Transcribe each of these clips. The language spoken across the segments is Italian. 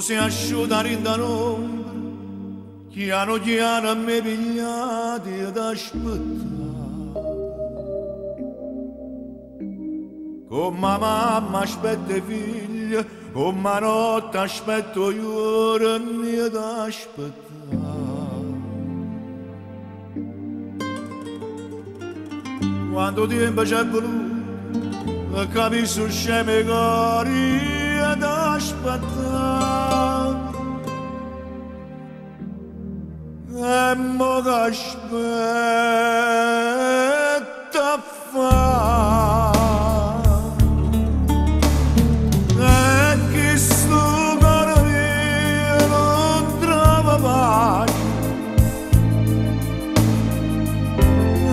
si asciuta in da noi, chiano chiano a me pigliati ad aspettare. Come mamma aspetta i figli, come notte aspetto io ad aspettare. Quando tempo c'è voluto, capisco sceme cori ad aspettare. E mo che aspetta a fare. E che sto cuore mio non trova pace.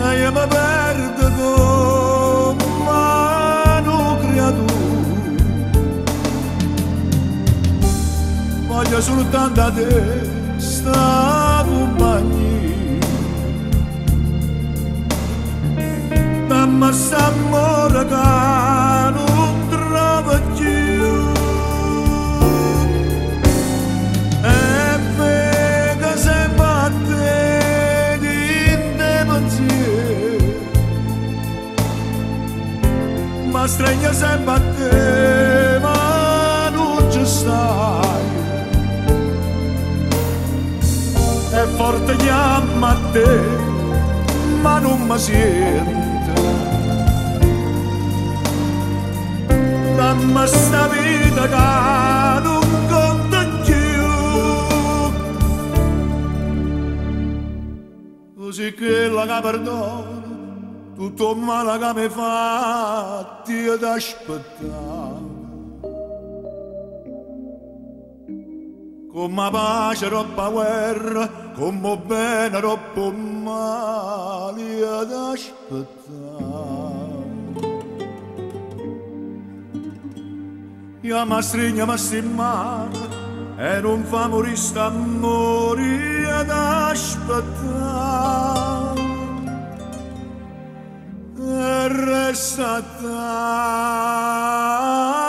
E io mi perdo come una creatura. Voglio soltanto a te sta compagnia. Dammi st'amore che non trovo più. E venga sempre a te di te pensiero, ma stringe sempre a te, ma non ci stai. E forte chiama a te, ma non mi sente. Dammi sta vita che non conta più. Così che la che perdono tutto il male che mi fatti ad aspettare. Come pace troppa guerra, come bene troppo male ad aspettare. Io mi stringo, mi stimmare e non fa morire st'amore ad aspettare. E resta ad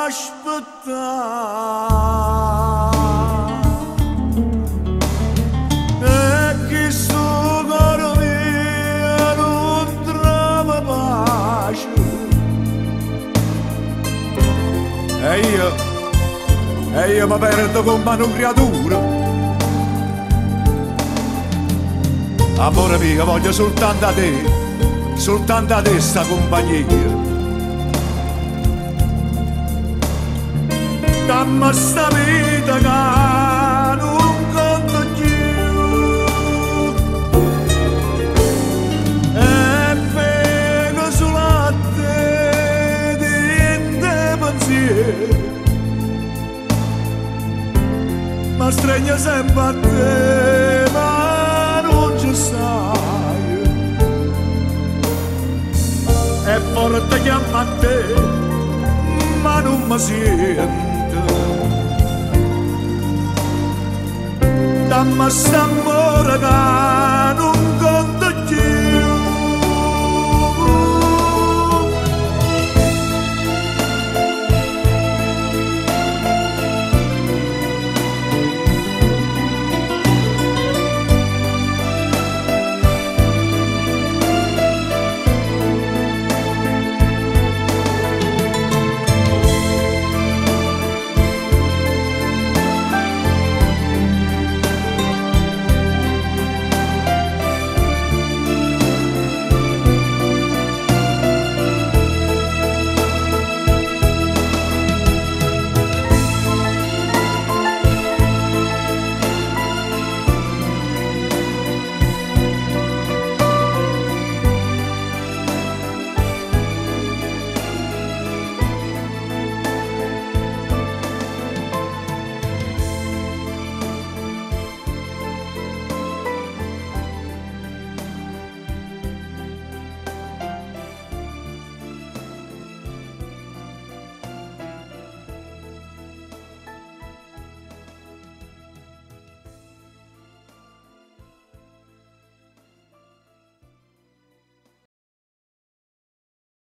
aspettare. E io mi perdo come una creatura. Amore mio, voglio soltanto a te sta compagnia. Dammi sta vita che non conto più. E vengo solo a te di te pensiero, ma stringe sempre a te, ma non ci stai. E forte chiama a te, ma non mi sente. Dammi st'amore che non